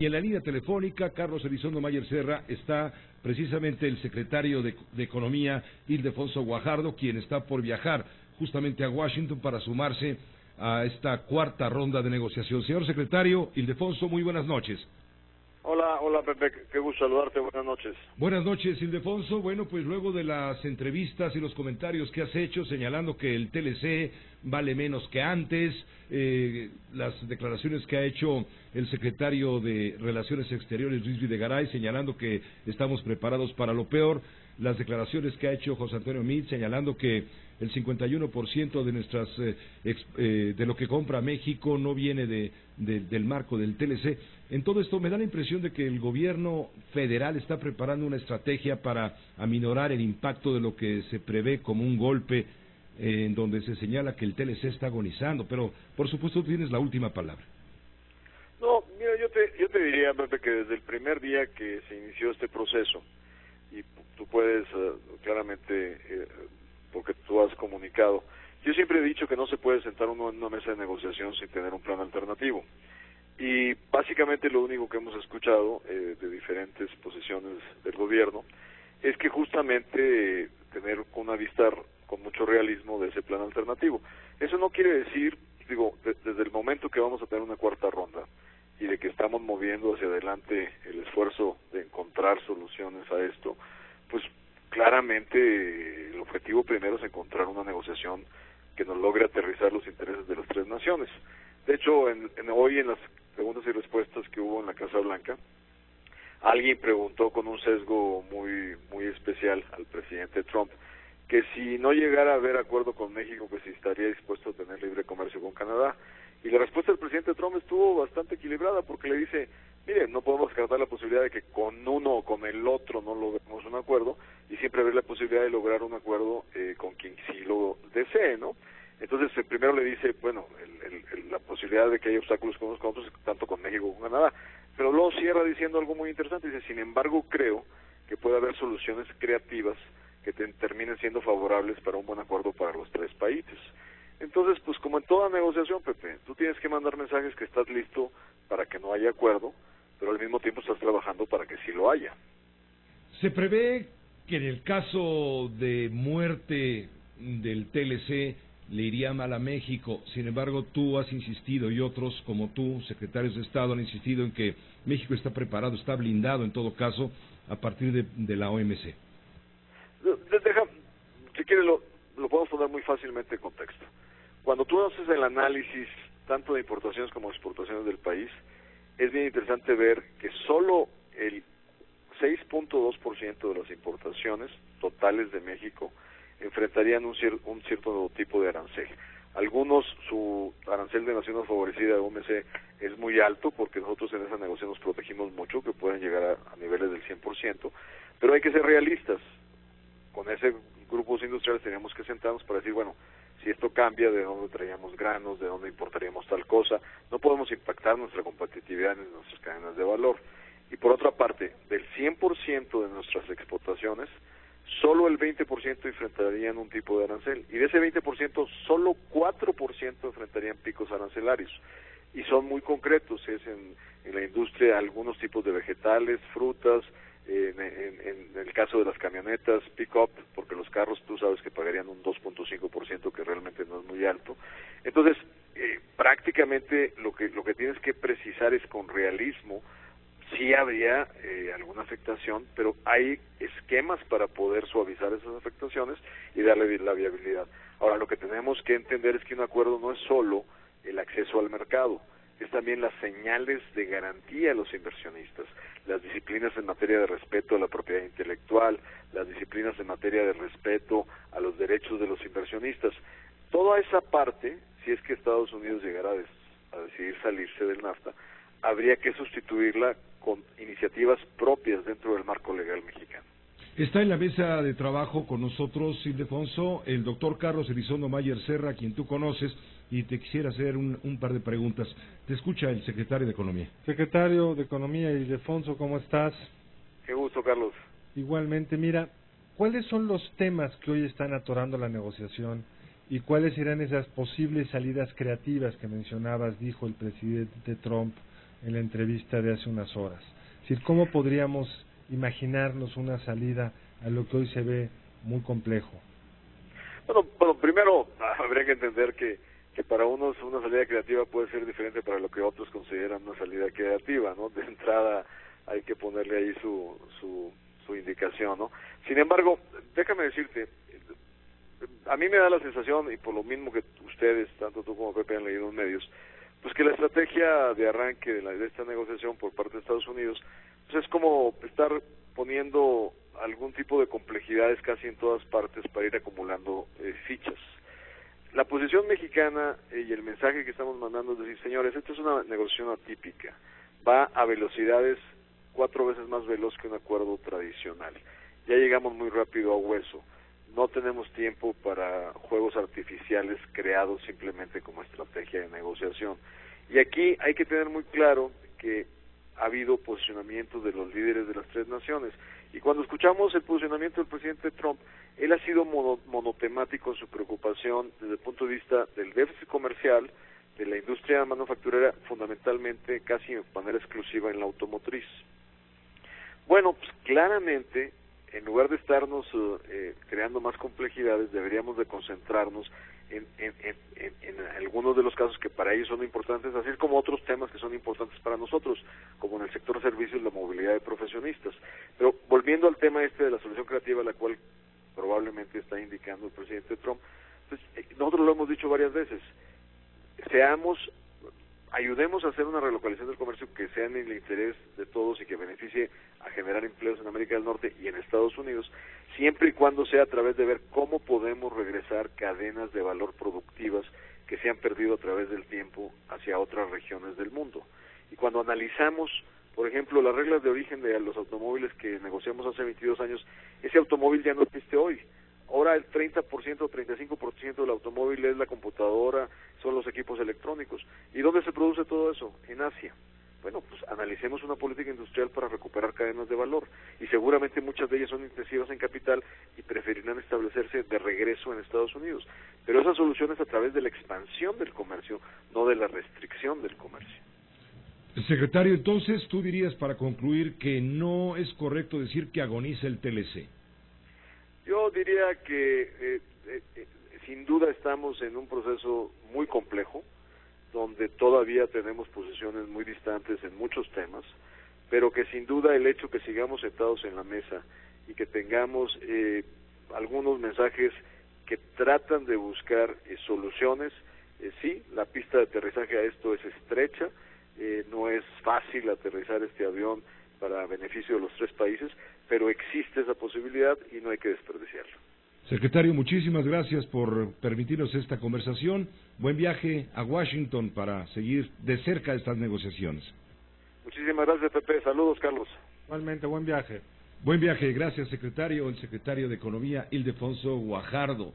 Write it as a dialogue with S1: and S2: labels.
S1: Y en la línea telefónica, Carlos Elizondo Mayer Serra, está precisamente el secretario de Economía, Ildefonso Guajardo, quien está por viajar justamente a Washington para sumarse a esta cuarta ronda de negociación. Señor secretario, Ildefonso, muy buenas noches.
S2: Hola Pepe, qué gusto saludarte, buenas noches.
S1: Buenas noches, Ildefonso. Bueno, pues luego de las entrevistas y los comentarios que has hecho señalando que el TLC vale menos que antes, las declaraciones que ha hecho el secretario de Relaciones Exteriores, Luis Videgaray, señalando que estamos preparados para lo peor, las declaraciones que ha hecho José Antonio Meade, señalando que el 51% de nuestras de lo que compra México no viene del marco del TLC. En todo esto me da la impresión de que el gobierno federal está preparando una estrategia para aminorar el impacto de lo que se prevé como un golpe en donde se señala que el TLC está agonizando, pero por supuesto tú tienes la última palabra.
S2: No, mira, yo te diría, Pepe, que desde el primer día que se inició este proceso, y tú puedes claramente, porque tú has comunicado, yo siempre he dicho que no se puede sentar uno en una mesa de negociación sin tener un plan alternativo. Y básicamente lo único que hemos escuchado de diferentes posiciones del gobierno es que justamente tener una vista con mucho realismo de ese plan alternativo. Eso no quiere decir, desde el momento que vamos a tener una cuarta ronda y de que estamos moviendo hacia adelante el esfuerzo de encontrar soluciones a esto, pues claramente el objetivo primero es encontrar una negociación que nos logre aterrizar los intereses de las tres naciones. De hecho, hoy en las preguntas y respuestas que hubo en la Casa Blanca, alguien preguntó con un sesgo muy especial al presidente Trump que si no llegara a haber acuerdo con México, que si estaría dispuesto a tener libre comercio con Canadá. Y la respuesta del presidente Trump estuvo bastante equilibrada, porque le dice, mire, no podemos descartar la posibilidad de que con uno o con el otro no logremos un acuerdo, y siempre haber la posibilidad de lograr un acuerdo con quien sí lo desee, ¿no? Entonces, primero le dice, bueno, la posibilidad de que haya obstáculos con unos con otros, tanto con México como con Canadá. Pero luego cierra diciendo algo muy interesante, dice, sin embargo, creo que puede haber soluciones creativas que terminen siendo favorables para un buen acuerdo para los tres países. Entonces, pues como en toda negociación, Pepe, tú tienes que mandar mensajes que estás listo para que no haya acuerdo, pero al mismo tiempo estás trabajando para que sí lo haya.
S1: Se prevé que en el caso de muerte del TLC le iría mal a México. Sin embargo, tú has insistido, y otros como tú, secretarios de Estado, han insistido en que México está preparado, está blindado en todo caso a partir de la OMC.
S2: Si quieres lo podemos poner muy fácilmente en contexto. Cuando tú haces el análisis tanto de importaciones como de exportaciones del país, es bien interesante ver que solo el 6.2% de las importaciones totales de México enfrentarían un cierto tipo de arancel. Algunos, su arancel de naciones favorecidas de OMC es muy alto, porque nosotros en esa negociación nos protegimos mucho, que pueden llegar a niveles del 100%, pero hay que ser realistas. Con ese grupos industriales teníamos que sentarnos para decir, bueno, si esto cambia, ¿de dónde traíamos granos? ¿De dónde importaríamos tal cosa? No podemos impactar nuestra competitividad en nuestras cadenas de valor. Y por otra parte, del 100% de nuestras exportaciones, solo el 20% enfrentarían un tipo de arancel. Y de ese 20%, solo 4% enfrentarían picos arancelarios. Y son muy concretos, es en la industria algunos tipos de vegetales, frutas, en el caso de las camionetas pick-up, porque los carros tú sabes que pagarían un 2.5%, que realmente no es muy alto. Entonces, prácticamente lo que tienes que precisar es con realismo. Sí habría alguna afectación, pero hay esquemas para poder suavizar esas afectaciones y darle la viabilidad. Ahora, lo que tenemos que entender es que un acuerdo no es solo el acceso al mercado, es también las señales de garantía a los inversionistas, las disciplinas en materia de respeto a la propiedad intelectual, las disciplinas en materia de respeto a los derechos de los inversionistas. Toda esa parte, si es que Estados Unidos llegara a decidir salirse del NAFTA, habría que sustituirla con iniciativas propias dentro del marco legal mexicano.
S1: Está en la mesa de trabajo con nosotros, Ildefonso, el doctor Carlos Elizondo Mayer Serra, quien tú conoces, y te quisiera hacer un par de preguntas. Te escucha el secretario de Economía.
S3: Secretario de Economía, Ildefonso, ¿cómo estás?
S2: Qué gusto, Carlos.
S3: Igualmente, mira, ¿cuáles son los temas que hoy están atorando la negociación y cuáles serán esas posibles salidas creativas que mencionabas, dijo el presidente Trump, en la entrevista de hace unas horas. Es decir, ¿cómo podríamos imaginarnos una salida a lo que hoy se ve muy complejo?
S2: Bueno, primero habría que entender que para unos una salida creativa puede ser diferente para lo que otros consideran una salida creativa, ¿no? De entrada hay que ponerle ahí su indicación, ¿no? Sin embargo, déjame decirte, a mí me da la sensación, y por lo mismo que ustedes, tanto tú como Pepe, han leído en medios, pues que la estrategia de arranque de esta negociación por parte de Estados Unidos, pues es como estar poniendo algún tipo de complejidades casi en todas partes para ir acumulando fichas. La posición mexicana y el mensaje que estamos mandando es decir, señores, esta es una negociación atípica, va a velocidades 4 veces más veloz que un acuerdo tradicional. Ya llegamos muy rápido a hueso. No tenemos tiempo para juegos artificiales creados simplemente como estrategia de negociación. Y aquí hay que tener muy claro que ha habido posicionamientos de los líderes de las 3 naciones. Y cuando escuchamos el posicionamiento del presidente Trump, él ha sido monotemático en su preocupación desde el punto de vista del déficit comercial, de la industria manufacturera, fundamentalmente casi de manera exclusiva en la automotriz. Bueno, pues claramente, en lugar de estarnos creando más complejidades, deberíamos de concentrarnos en algunos de los casos que para ellos son importantes, así como otros temas que son importantes para nosotros, como en el sector servicios, la movilidad de profesionistas. Pero volviendo al tema de la solución creativa, la cual probablemente está indicando el presidente Trump, pues, nosotros lo hemos dicho varias veces, ayudemos a hacer una relocalización del comercio que sea en el interés de todos y que beneficie a generar empleos en América del Norte y en Estados Unidos, siempre y cuando sea a través de ver cómo podemos regresar cadenas de valor productivas que se han perdido a través del tiempo hacia otras regiones del mundo. Y cuando analizamos, por ejemplo, las reglas de origen de los automóviles que negociamos hace 22 años, ese automóvil ya no existe hoy. Ahora el 30% o 35% del automóvil es la computadora, son los equipos electrónicos. ¿Y dónde se produce todo eso? En Asia. Bueno, pues analicemos una política industrial para recuperar cadenas de valor. Y seguramente muchas de ellas son intensivas en capital y preferirán establecerse de regreso en Estados Unidos. Pero esa solución es a través de la expansión del comercio, no de la restricción del comercio.
S1: Secretario, entonces tú dirías para concluir que no es correcto decir que agoniza el TLC.
S2: Yo diría que sin duda estamos en un proceso muy complejo, donde todavía tenemos posiciones muy distantes en muchos temas, pero que sin duda el hecho que sigamos sentados en la mesa y que tengamos algunos mensajes que tratan de buscar soluciones, sí, la pista de aterrizaje a esto es estrecha, no es fácil aterrizar este avión para beneficio de los 3 países, pero existe esa posibilidad y no hay que desperdiciarla.
S1: Secretario, muchísimas gracias por permitirnos esta conversación. Buen viaje a Washington para seguir de cerca estas negociaciones.
S2: Muchísimas gracias, Pepe. Saludos, Carlos.
S3: Igualmente, buen viaje.
S1: Buen viaje, gracias, secretario. El secretario de Economía, Ildefonso Guajardo.